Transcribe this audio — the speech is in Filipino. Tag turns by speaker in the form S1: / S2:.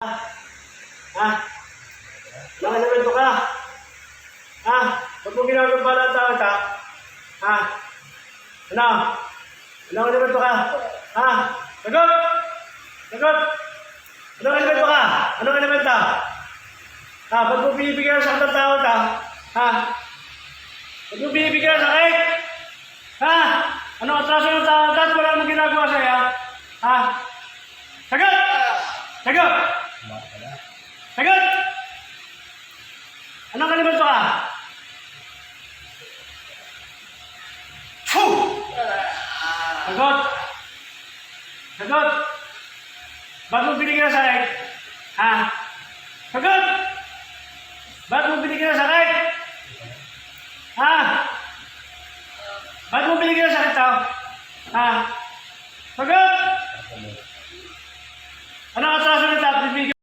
S1: Ha? Nakalimento ka? Ha? Ba't mo ginagawa ng tao ka? Ha? Ano? Nakalimento ka? Ha? Sagot! Sagot! Anong elemento ka? Anong elemento? Ha? Ba't mo binibigyan sa ng tao ka? Ha? Ba't mo binibigyan sa sakit? Ha? Anong atraso ng tao ka? Wala mong ginagawa sa'yo? Ha? Sagot! Sagot! Sagot! Anong elemento ka? Sagot! Sagot! Ba't mo binigyan ng sakit? Ha? Sagot! Ba't mo binigyan ng sakit? Ha? Ba't mo binigyan ng sakit tao? Ha? Sagot!